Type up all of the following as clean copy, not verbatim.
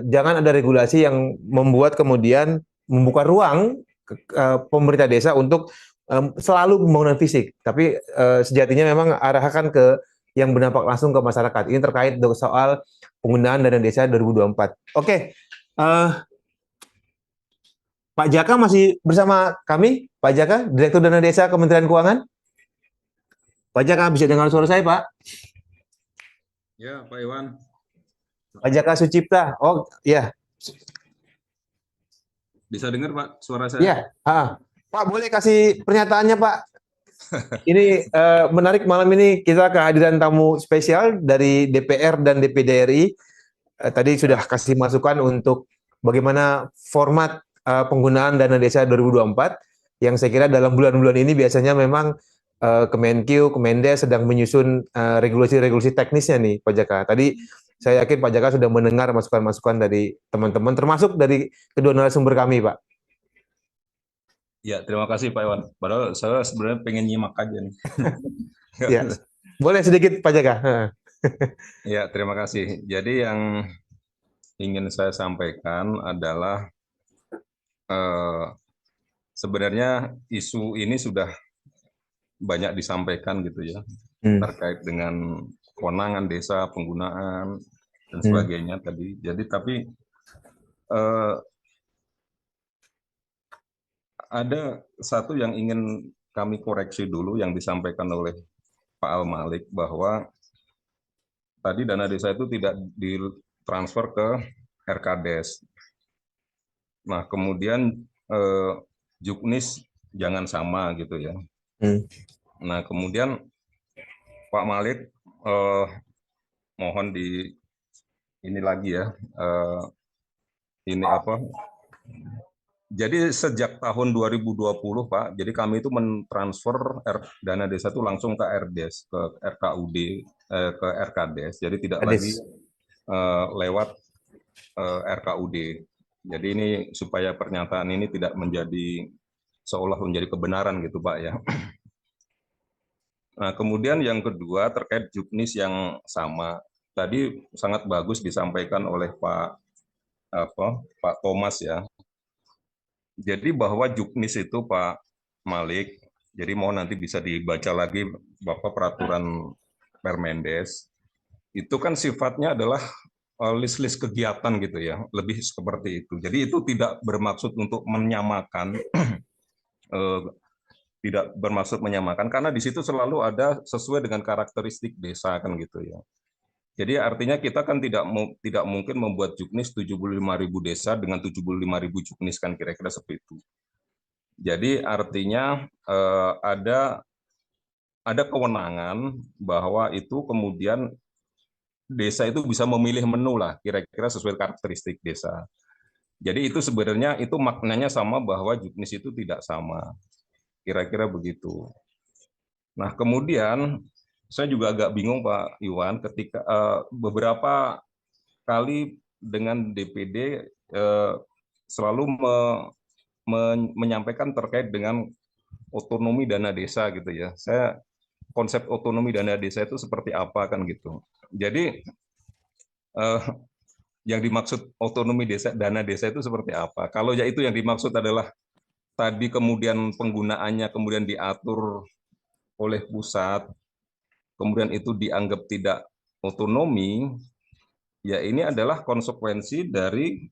jangan ada regulasi yang membuat kemudian membuka ruang pemerintah desa untuk selalu pembangunan fisik, tapi sejatinya memang arahkan ke yang berdampak langsung ke masyarakat. Ini terkait dengan soal penggunaan dana desa 2024. Oke, Pak Jaka masih bersama kami. Pak Jaka, Direktur Dana Desa Kementerian Keuangan. Pak Jaka, bisa dengar suara saya, Pak? Ya, Pak Iwan. Pak Jaka Sucipta. Oh, ya. Bisa dengar, Pak, suara saya? Ya. Pak, boleh kasih pernyataannya, Pak? Ini menarik, malam ini kita kehadiran tamu spesial dari DPR dan DPD RI. Tadi sudah kasih masukan untuk bagaimana format penggunaan dana desa 2024, yang saya kira dalam bulan-bulan ini biasanya memang Kemenkeu, Kemendes sedang menyusun regulasi-regulasi teknisnya nih, Pak Jaka. Tadi saya yakin Pak Jaka sudah mendengar masukan-masukan dari teman-teman, termasuk dari kedua narasumber kami, Pak. Ya, terima kasih Pak Iwan. Padahal saya sebenarnya pengen nyimak aja nih. Ya, boleh sedikit Pak Jaka. Ya, terima kasih. Jadi yang ingin saya sampaikan adalah sebenarnya isu ini sudah banyak disampaikan gitu ya, terkait dengan kewenangan desa, penggunaan dan sebagainya tadi. Jadi tapi ada satu yang ingin kami koreksi dulu yang disampaikan oleh Pak Al Malik, bahwa tadi dana desa itu tidak ditransfer ke RKDes. Nah, kemudian Juknis jangan sama gitu ya. Nah, kemudian Pak Malik mohon di ini lagi ya, ini apa? Jadi sejak tahun 2020 Pak, jadi kami itu mentransfer dana desa itu langsung ke RDes, ke RKUD, ke RKDes. Jadi tidak lagi lewat RKUD. Jadi ini supaya pernyataan ini tidak menjadi seolah menjadi kebenaran gitu Pak ya. Nah, kemudian yang kedua terkait Juknis yang sama. Tadi sangat bagus disampaikan oleh Pak Thomas ya. Jadi bahwa Juknis itu Pak Malik, jadi mohon nanti bisa dibaca lagi Bapak peraturan Permendes, itu kan sifatnya adalah list-list kegiatan gitu ya, lebih seperti itu. Jadi itu tidak bermaksud untuk menyamakan, tidak bermaksud menyamakan, karena di situ selalu ada sesuai dengan karakteristik desa kan gitu ya. Jadi artinya kita kan tidak mungkin membuat Juknis 75.000 desa dengan 75.000 Juknis kan kira-kira seperti itu. Jadi artinya ada kewenangan bahwa itu kemudian desa itu bisa memilih menu lah kira-kira sesuai karakteristik desa. Jadi itu sebenarnya itu maknanya sama bahwa Juknis itu tidak sama. Kira-kira begitu. Nah, kemudian saya juga agak bingung Pak Iwan ketika beberapa kali dengan DPD selalu menyampaikan terkait dengan otonomi dana desa gitu ya. Konsep otonomi dana desa itu seperti apa kan gitu. Jadi yang dimaksud otonomi dana desa itu seperti apa? Kalau ya itu yang dimaksud adalah tadi kemudian penggunaannya kemudian diatur oleh pusat, kemudian itu dianggap tidak otonomi, ya ini adalah konsekuensi dari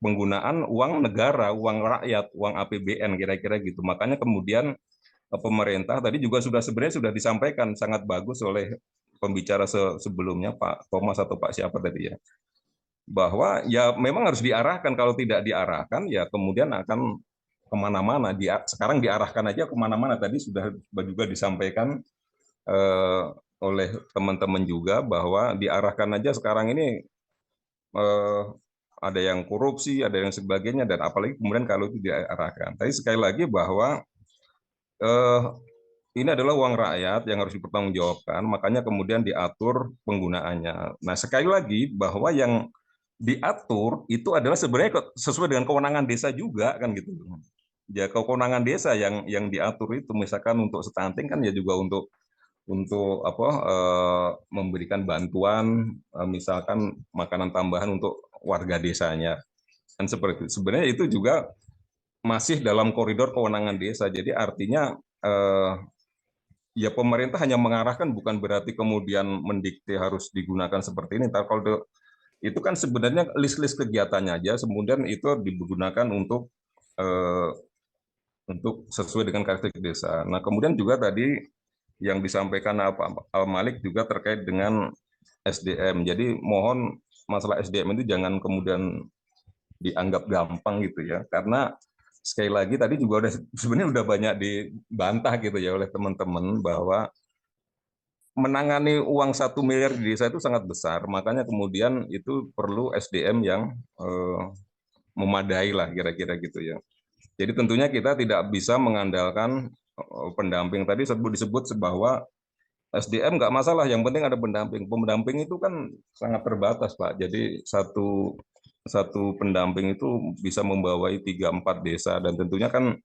penggunaan uang negara, uang rakyat, uang APBN kira-kira gitu. Makanya kemudian pemerintah tadi juga sebenarnya sudah disampaikan sangat bagus oleh pembicara sebelumnya Pak Thomas atau Pak siapa tadi ya, bahwa ya memang harus diarahkan, kalau tidak diarahkan ya kemudian akan kemana-mana. Sekarang diarahkan aja kemana-mana, tadi sudah juga disampaikan oleh teman-teman juga bahwa diarahkan aja sekarang ini ada yang korupsi, ada yang sebagainya, dan apalagi kemudian kalau itu diarahkan. Tapi sekali lagi bahwa ini adalah uang rakyat yang harus dipertanggungjawabkan, makanya kemudian diatur penggunaannya. Nah, sekali lagi bahwa yang diatur itu adalah sebenarnya sesuai dengan kewenangan desa juga kan gitu. Ya kewenangan desa yang diatur itu, misalkan untuk stunting kan ya juga untuk untuk apa memberikan bantuan misalkan makanan tambahan untuk warga desanya. Dan seperti itu. Sebenarnya itu juga masih dalam koridor kewenangan desa. Jadi artinya ya pemerintah hanya mengarahkan, bukan berarti kemudian mendikte harus digunakan seperti ini. Kalau itu kan sebenarnya list-list kegiatannya aja, kemudian itu digunakan eh, untuk sesuai dengan karakteristik desa. Nah, kemudian juga tadi yang disampaikan Pak Al-Malik juga terkait dengan SDM. Jadi mohon masalah SDM itu jangan kemudian dianggap gampang gitu ya, karena sekali lagi tadi juga sebenarnya udah banyak dibantah gitu ya oleh teman-teman bahwa menangani uang 1 miliar di desa itu sangat besar, makanya kemudian itu perlu SDM yang eh, memadai lah kira-kira gitu ya. Jadi tentunya kita tidak bisa mengandalkan pendamping. Tadi disebut bahwa SDM nggak masalah, yang penting ada pendamping. Pendamping itu kan sangat terbatas, Pak. Jadi satu satu pendamping itu bisa membawai 3-4 desa, dan tentunya kan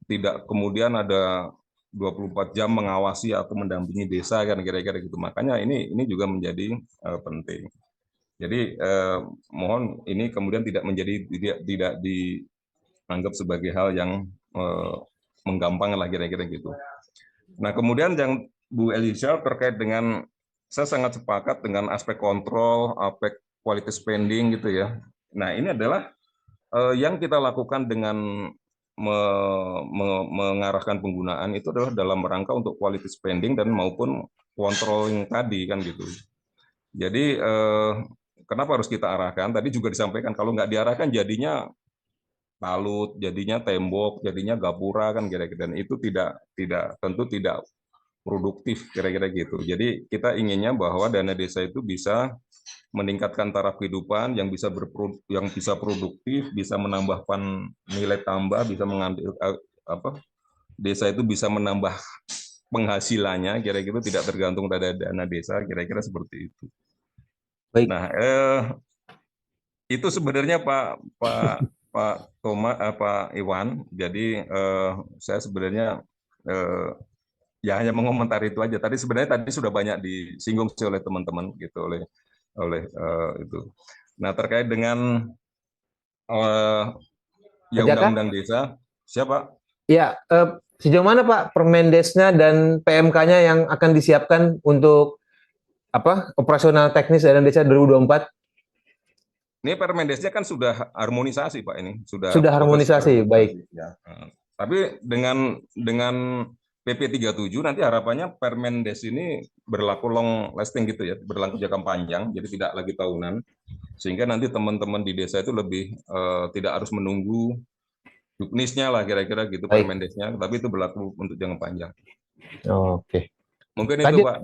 tidak kemudian ada 24 jam mengawasi atau mendampingi desa kan kira-kira gitu. Makanya ini juga menjadi penting. Jadi mohon ini kemudian tidak menjadi tidak dianggap sebagai hal yang menggampang lah kira-kira gitu. Nah, kemudian yang Bu Elisa terkait dengan, saya sangat sepakat dengan aspek kontrol, aspek quality spending gitu ya. Nah, ini adalah yang kita lakukan dengan mengarahkan penggunaan itu adalah dalam rangka untuk quality spending dan maupun controlling tadi kan gitu. Jadi kenapa harus kita arahkan? Tadi juga disampaikan kalau nggak diarahkan jadinya talut, jadinya tembok, jadinya gapura kan kira-kira. Dan itu tentu tidak produktif kira-kira gitu. Jadi kita inginnya bahwa dana desa itu bisa meningkatkan taraf kehidupan yang bisa produktif, bisa menambahkan nilai tambah, bisa mengambil desa itu bisa menambah penghasilannya, kira-kira tidak tergantung pada dana desa, kira-kira seperti itu. Baik. Nah, itu sebenarnya Pak Pak Iwan. Jadi saya sebenarnya ya hanya mengomentari itu aja. Tadi sudah banyak disinggung oleh teman-teman gitu oleh itu. Nah, terkait dengan ya undang-undang desa, siapa? Ya, sejauh mana Pak Permendesnya dan PMK-nya yang akan disiapkan untuk operasional teknis dana desa 2024? Ini Permendesnya kan sudah harmonisasi Pak, ini Sudah harmonisasi, baik. Ya. Tapi dengan PP 37 nanti harapannya Permendes ini berlaku long lasting gitu ya, berlaku jangka panjang, jadi tidak lagi tahunan, sehingga nanti teman-teman di desa itu lebih tidak harus menunggu juknisnya lah kira-kira gitu, Permendesnya, tapi itu berlaku untuk jangka panjang. Oke. Mungkin itu Pak.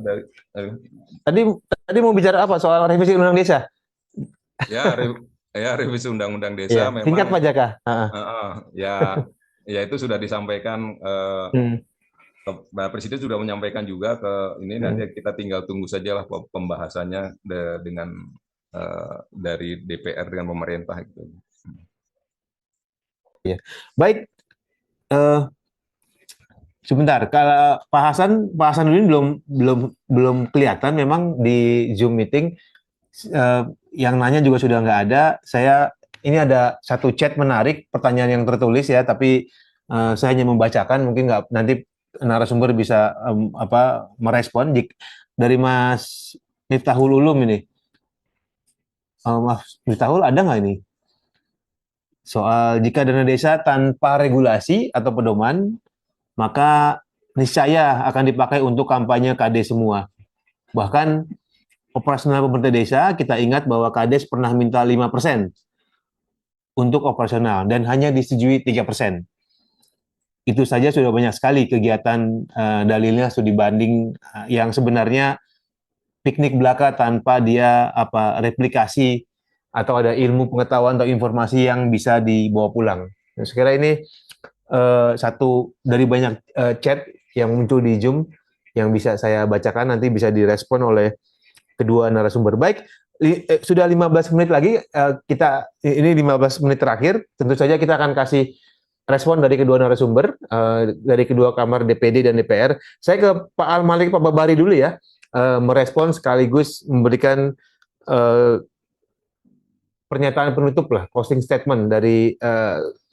Tadi mau bicara apa soal revisi undang desa? Ya, revisi undang-undang desa memang. Singkat Pak Jaka. Ya itu sudah disampaikan. Pak Presiden sudah menyampaikan juga ke ini, nanti kita tinggal tunggu saja lah pembahasannya dengan dari DPR dengan pemerintah gitu. Ya. Baik. Sebentar, kalau Pak Hasan ini belum kelihatan memang di Zoom meeting. Yang nanya juga sudah nggak ada. Ini ada satu chat menarik, pertanyaan yang tertulis ya, tapi saya hanya membacakan, mungkin nggak, nanti narasumber bisa merespon. Dari Mas Miftahul Ulum ini. Mas Miftahul, ada nggak ini? Soal jika dana desa tanpa regulasi atau pedoman, maka niscaya akan dipakai untuk kampanye KD semua. Bahkan operasional pemerintah desa, kita ingat bahwa KD pernah minta 5% untuk operasional dan hanya disetujui 3%. Itu saja sudah banyak sekali kegiatan dalilnya studi banding yang sebenarnya piknik belaka tanpa dia replikasi atau ada ilmu pengetahuan atau informasi yang bisa dibawa pulang. Nah, sekira ini satu dari banyak chat yang muncul di Zoom yang bisa saya bacakan, nanti bisa direspon oleh kedua narasumber. Baik, sudah 15 menit lagi, ini 15 menit terakhir, tentu saja kita akan kasih respon dari kedua narasumber, dari kedua kamar DPD dan DPR. Saya ke Pak Al-Malik Pak Babari dulu ya, merespon sekaligus memberikan pernyataan penutup lah, closing statement dari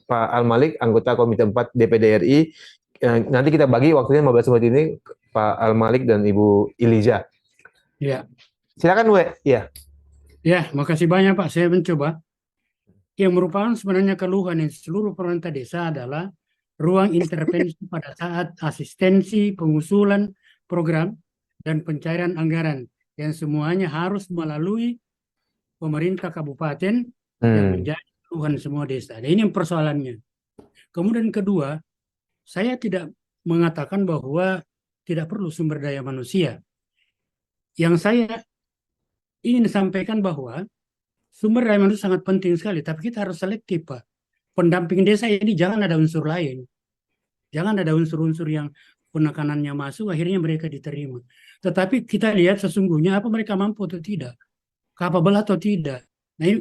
Pak Al-Malik, anggota Komite 4 DPD RI. Nanti kita bagi waktunya 15 menit ini, Pak Al-Malik dan Ibu Iliza. Ya, Silakan, We. Ya. ya, makasih banyak Pak. Saya mencoba. Yang merupakan sebenarnya keluhan yang seluruh pemerintah desa adalah ruang intervensi pada saat asistensi, pengusulan program, dan pencairan anggaran yang semuanya harus melalui pemerintah kabupaten yang menjadi keluhan semua desa. Dan ini persoalannya. Kemudian kedua, saya tidak mengatakan bahwa tidak perlu sumber daya manusia. Yang saya ingin sampaikan bahwa sumber daya manusia sangat penting sekali, tapi kita harus selektif, Pak. Pendamping desa ini jangan ada unsur lain. Jangan ada unsur-unsur yang penekanannya masuk, akhirnya mereka diterima. Tetapi kita lihat sesungguhnya apa mereka mampu atau tidak, kapabel atau tidak. Nah,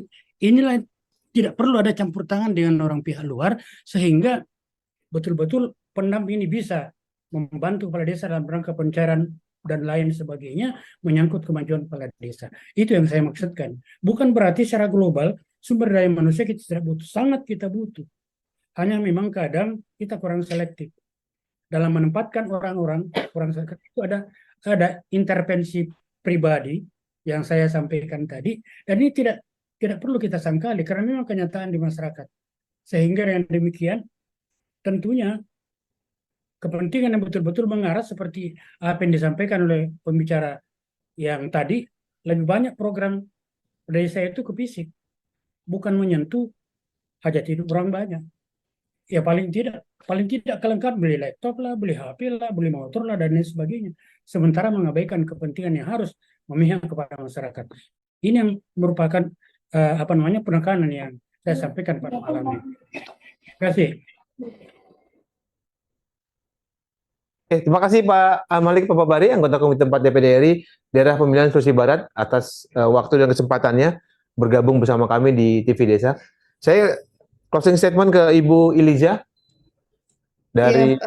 inilah tidak perlu ada campur tangan dengan orang pihak luar, sehingga betul-betul pendamping ini bisa membantu kepala desa dalam rangka pencairan dan lain sebagainya menyangkut kemajuan kepala desa. Itu yang saya maksudkan. Bukan berarti secara global sumber daya manusia kita tidak butuh, sangat kita butuh. Hanya memang kadang kita kurang selektif dalam menempatkan orang-orang. Itu ada intervensi pribadi yang saya sampaikan tadi, dan ini tidak perlu kita sangkali karena memang kenyataan di masyarakat. Sehingga dengan demikian tentunya kepentingan yang betul-betul mengarah seperti apa yang disampaikan oleh pembicara yang tadi, lebih banyak program desa itu ke fisik, bukan menyentuh hajat hidup orang banyak. Ya paling tidak kelengkapan beli laptop lah, beli HP lah, beli motor lah, dan lain sebagainya. Sementara mengabaikan kepentingan yang harus memihak kepada masyarakat. Ini yang merupakan penekanan yang saya sampaikan pada malam ini. Terima kasih. Terima kasih Pak Al-Malik Pak Babari, anggota Komite 4 DPD RI Daerah Pemilihan Sulawesi Barat, atas waktu dan kesempatannya bergabung bersama kami di TV Desa. Saya closing statement ke Ibu Iliza dari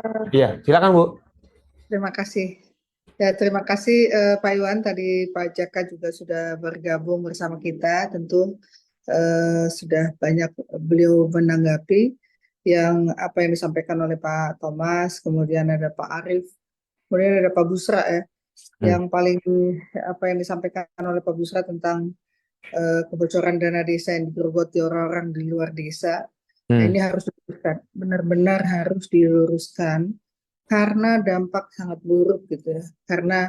silakan Bu. Terima kasih. Ya, terima kasih Pak Iwan, tadi Pak Jaka juga sudah bergabung bersama kita. Tentu sudah banyak beliau menanggapi yang apa yang disampaikan oleh Pak Thomas, kemudian ada Pak Arief, kemudian ada Pak Busra ya. Yang paling apa yang disampaikan oleh Pak Busra tentang kebocoran dana desa yang digerogoti orang-orang di luar desa. Nah, ini harus diluruskan, benar-benar harus diluruskan karena dampak sangat buruk gitu ya. Karena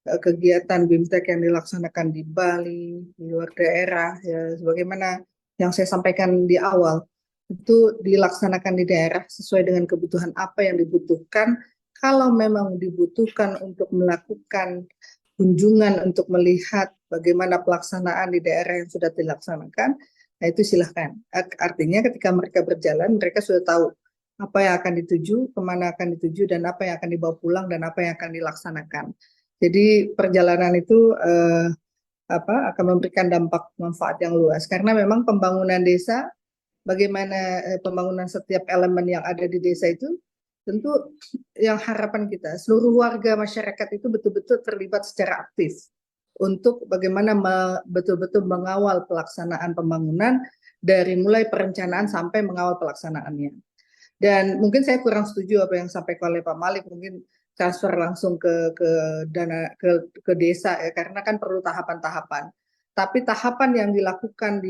kegiatan BIMTEK yang dilaksanakan di Bali, di luar daerah, ya sebagaimana yang saya sampaikan di awal, itu dilaksanakan di daerah sesuai dengan kebutuhan apa yang dibutuhkan. Kalau memang dibutuhkan untuk melakukan kunjungan untuk melihat bagaimana pelaksanaan di daerah yang sudah dilaksanakan, nah itu silahkan. Artinya ketika mereka berjalan, mereka sudah tahu apa yang akan dituju, kemana akan dituju, dan apa yang akan dibawa pulang, dan apa yang akan dilaksanakan. Jadi perjalanan itu akan memberikan dampak manfaat yang luas. Karena memang pembangunan desa, bagaimana pembangunan setiap elemen yang ada di desa itu, tentu yang harapan kita, seluruh warga masyarakat itu betul-betul terlibat secara aktif untuk bagaimana betul-betul mengawal pelaksanaan pembangunan dari mulai perencanaan sampai mengawal pelaksanaannya. Dan mungkin saya kurang setuju apa yang disampaikan oleh Pak Malik, mungkin transfer langsung ke dana ke desa ya, karena kan perlu tahapan-tahapan. Tapi tahapan yang dilakukan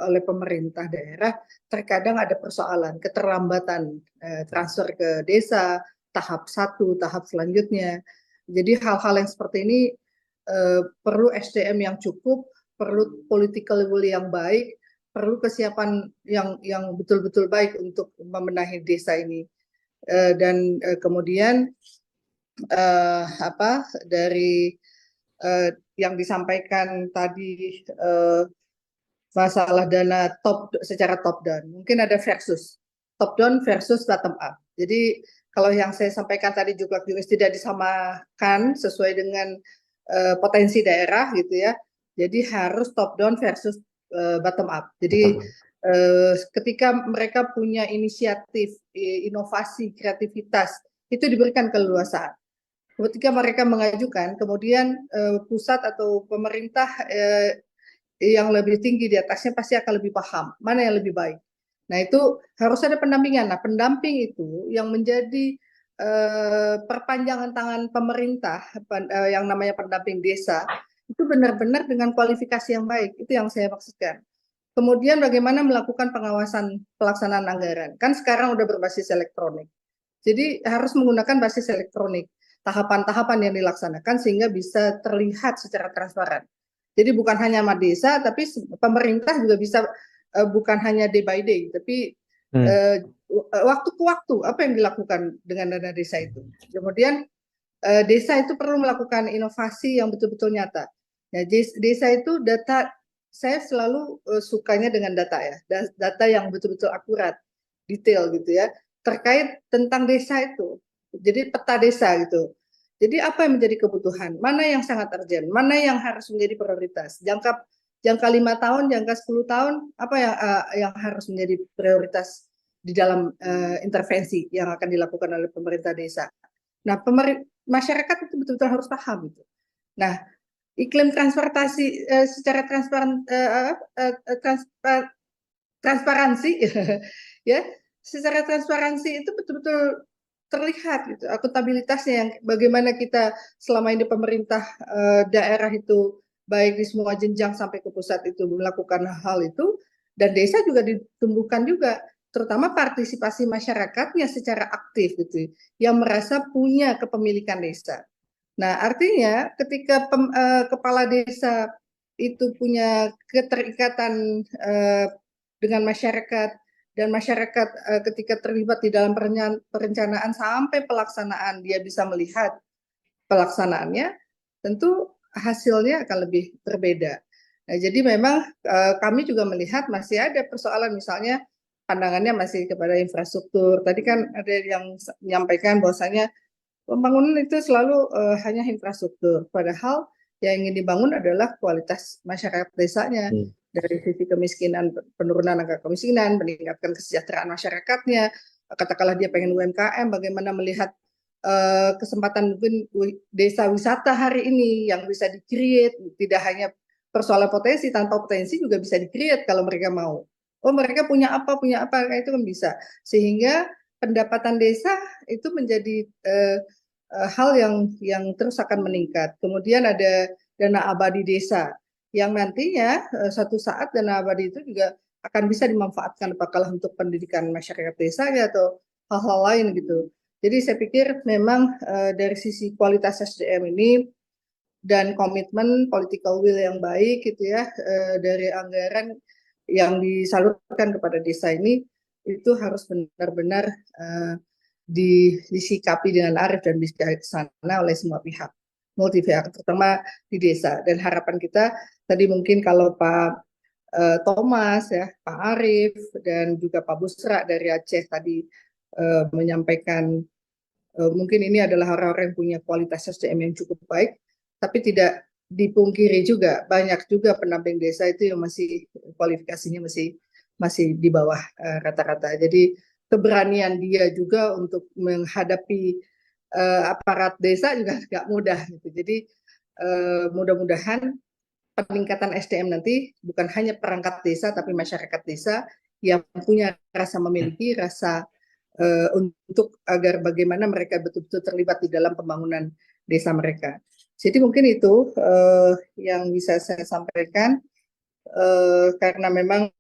oleh pemerintah daerah terkadang ada persoalan, keterlambatan transfer ke desa, tahap 1, tahap selanjutnya. Jadi hal-hal yang seperti ini perlu SDM yang cukup, perlu political will yang baik, perlu kesiapan yang betul-betul baik untuk membenahi desa ini. Dan kemudian dari yang disampaikan tadi masalah dana secara top down, mungkin ada versus top down versus bottom up. Jadi kalau yang saya sampaikan tadi juga tidak disamakan sesuai dengan potensi daerah gitu ya. Jadi harus top down versus bottom up. Jadi ketika mereka punya inisiatif, inovasi, kreativitas, itu diberikan keleluasaan. Ketika mereka mengajukan, kemudian pusat atau pemerintah yang lebih tinggi di atasnya pasti akan lebih paham mana yang lebih baik. Nah, itu harus ada pendampingan. Nah, pendamping itu yang menjadi perpanjangan tangan pemerintah, yang namanya pendamping desa, itu benar-benar dengan kualifikasi yang baik. Itu yang saya maksudkan. Kemudian bagaimana melakukan pengawasan pelaksanaan anggaran. Kan sekarang udah berbasis elektronik. Jadi harus menggunakan basis elektronik. Tahapan-tahapan yang dilaksanakan sehingga bisa terlihat secara transparan. Jadi bukan hanya sama desa, tapi pemerintah juga bisa bukan hanya day by day, tapi waktu ke waktu apa yang dilakukan dengan dana desa itu. Kemudian desa itu perlu melakukan inovasi yang betul-betul nyata. Nah, desa itu data, saya selalu sukanya dengan data ya, data yang betul-betul akurat, detail gitu ya, terkait tentang desa itu. Jadi peta desa gitu. Jadi apa yang menjadi kebutuhan, mana yang sangat urgent, mana yang harus menjadi prioritas, jangka 5 tahun, jangka 10 tahun, apa yang harus menjadi prioritas di dalam intervensi yang akan dilakukan oleh pemerintah desa. Nah, masyarakat itu betul-betul harus paham gitu. Nah, iklim transportasi secara transparansi ya, secara transparansi itu betul-betul terlihat gitu, akuntabilitasnya, yang bagaimana kita selama ini pemerintah daerah itu baik di semua jenjang sampai ke pusat itu melakukan hal itu, dan desa juga ditumbuhkan juga, terutama partisipasi masyarakatnya secara aktif gitu, yang merasa punya kepemilikan desa. Nah, artinya ketika kepala desa itu punya keterikatan dengan masyarakat, dan masyarakat ketika terlibat di dalam perencanaan sampai pelaksanaan, dia bisa melihat pelaksanaannya, tentu hasilnya akan lebih berbeda. Nah, jadi memang kami juga melihat masih ada persoalan, misalnya pandangannya masih kepada infrastruktur. Tadi kan ada yang menyampaikan bahwasanya pembangunan itu selalu hanya infrastruktur, padahal yang ingin dibangun adalah kualitas masyarakat desanya. Dari sisi kemiskinan, penurunan angka kemiskinan, meningkatkan kesejahteraan masyarakatnya, katakanlah dia pengen UMKM, bagaimana melihat kesempatan mungkin desa wisata hari ini yang bisa di-create, tidak hanya persoalan potensi, tanpa potensi juga bisa di-create kalau mereka mau. Oh, mereka punya apa, itu kan bisa. Sehingga pendapatan desa itu menjadi hal yang terus akan meningkat. Kemudian ada dana abadi desa, yang nantinya suatu saat dana abadi itu juga akan bisa dimanfaatkan apakah untuk pendidikan masyarakat desa ya, atau hal-hal lain gitu. Jadi saya pikir memang dari sisi kualitas SDM ini dan komitmen political will yang baik gitu ya, dari anggaran yang disalurkan kepada desa ini, itu harus benar-benar disikapi dengan arif dan bijaksana oleh semua pihak, multi pihak, terutama di desa. Dan harapan kita tadi mungkin kalau Pak Thomas ya, Pak Arif dan juga Pak Busra dari Aceh tadi menyampaikan mungkin ini adalah orang-orang yang punya kualitas SDM yang cukup baik, tapi tidak dipungkiri juga banyak juga pendamping desa itu yang masih kualifikasinya masih di bawah rata-rata. Jadi keberanian dia juga untuk menghadapi aparat desa juga nggak mudah gitu. Jadi mudah-mudahan peningkatan SDM nanti bukan hanya perangkat desa, tapi masyarakat desa yang punya rasa memiliki, rasa untuk agar bagaimana mereka betul-betul terlibat di dalam pembangunan desa mereka. Jadi mungkin itu yang bisa saya sampaikan, karena memang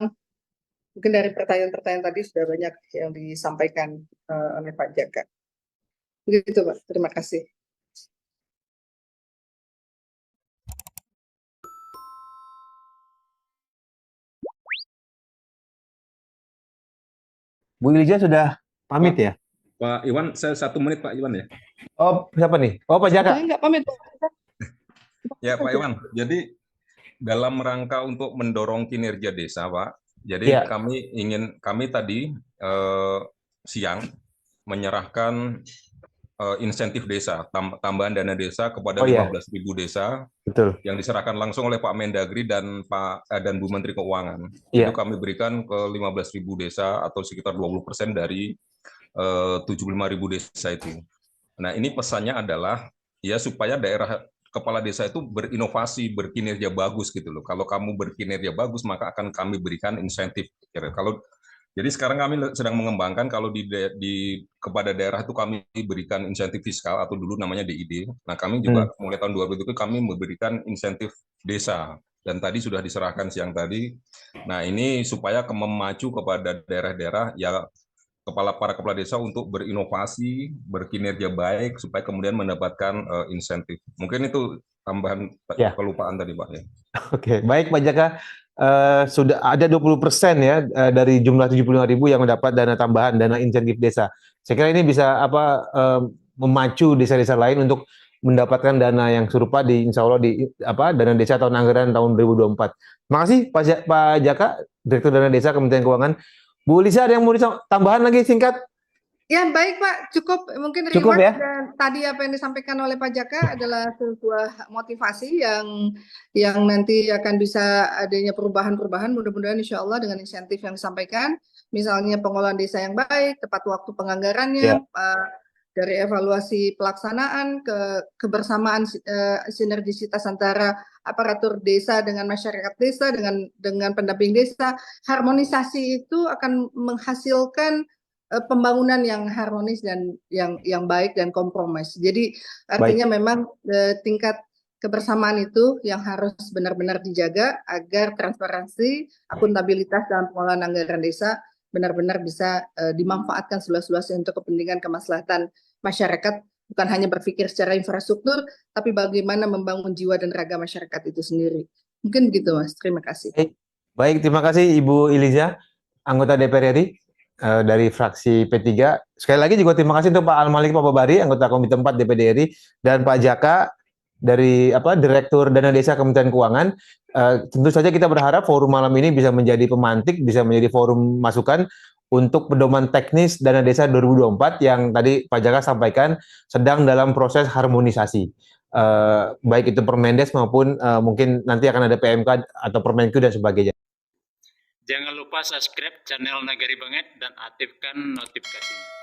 mungkin dari pertanyaan-pertanyaan tadi sudah banyak yang disampaikan oleh Pak Jaka. Begitu Pak, terima kasih. Bu Ilja sudah pamit ya? Pak Iwan, saya 1 menit Pak Iwan ya. Oh, siapa nih? Oh, Pak Jaka. Saya nggak pamit. Ya Pak Iwan, jadi dalam rangka untuk mendorong kinerja desa Pak, jadi kami tadi siang menyerahkan insentif desa, tambahan dana desa kepada Oh ya, 15.000 desa betul. yang diserahkan langsung oleh Pak Mendagri dan dan Bu Menteri Keuangan. Itu Iya. kami berikan ke 15.000 desa atau sekitar 20% dari 75.000 desa itu. Nah, ini pesannya adalah ya supaya daerah kepala desa itu berinovasi, berkinerja bagus gitu loh. Kalau kamu berkinerja bagus, maka akan kami berikan insentif. Jadi sekarang kami sedang mengembangkan kalau kepada daerah itu kami berikan insentif fiskal atau dulu namanya DID. Nah, kami juga mulai tahun 2000 itu kami memberikan insentif desa dan tadi sudah diserahkan siang tadi. Nah, ini supaya memacu kepada daerah-daerah ya para kepala desa untuk berinovasi, berkinerja baik supaya kemudian mendapatkan insentif. Mungkin itu tambahan Ya. kelupaan tadi, Pak ya. Oke, baik Pak Jaka. Sudah ada 20% ya dari jumlah 75.000 yang mendapat dana tambahan, dana insentif desa. Saya kira ini bisa memacu desa-desa lain untuk mendapatkan dana yang serupa di insya Allah di dana desa tahun anggaran tahun 2024. Terima kasih Pak Jaka, Direktur Dana Desa Kementerian Keuangan. Bu Lisa, ada yang mau tambahan lagi singkat? Ya, baik Pak, cukup mungkin Cukup reward ya? dan tadi apa yang disampaikan oleh Pak Jaka adalah sebuah motivasi yang nanti akan bisa adanya perubahan-perubahan, mudah-mudahan insya Allah dengan insentif yang disampaikan, misalnya pengelolaan desa yang baik, tepat waktu penganggarannya, dari evaluasi pelaksanaan, kebersamaan sinergisitas antara aparatur desa dengan masyarakat desa, dengan pendamping desa, harmonisasi itu akan menghasilkan pembangunan yang harmonis dan yang baik dan kompromis. Jadi artinya memang tingkat kebersamaan itu yang harus benar-benar dijaga agar transparansi, akuntabilitas dalam pengelolaan anggaran desa benar-benar bisa dimanfaatkan seluas-luasnya untuk kepentingan kemaslahatan masyarakat, bukan hanya berpikir secara infrastruktur, tapi bagaimana membangun jiwa dan raga masyarakat itu sendiri. Mungkin begitu, Mas. Terima kasih. Baik, terima kasih Ibu Iliza, anggota DPR RI dari fraksi P3. Sekali lagi juga terima kasih untuk Pak Al-Malik Pak Babari, anggota Komite 4 DPD RI, dan Pak Jaka dari Direktur Dana Desa Kementerian Keuangan. Tentu saja kita berharap forum malam ini bisa menjadi pemantik, bisa menjadi forum masukan untuk pedoman teknis Dana Desa 2024 yang tadi Pak Jaka sampaikan sedang dalam proses harmonisasi. Baik itu Permendes maupun mungkin nanti akan ada PMK atau Permenku dan sebagainya. Jangan lupa subscribe channel Nagari Banget dan aktifkan notifikasinya.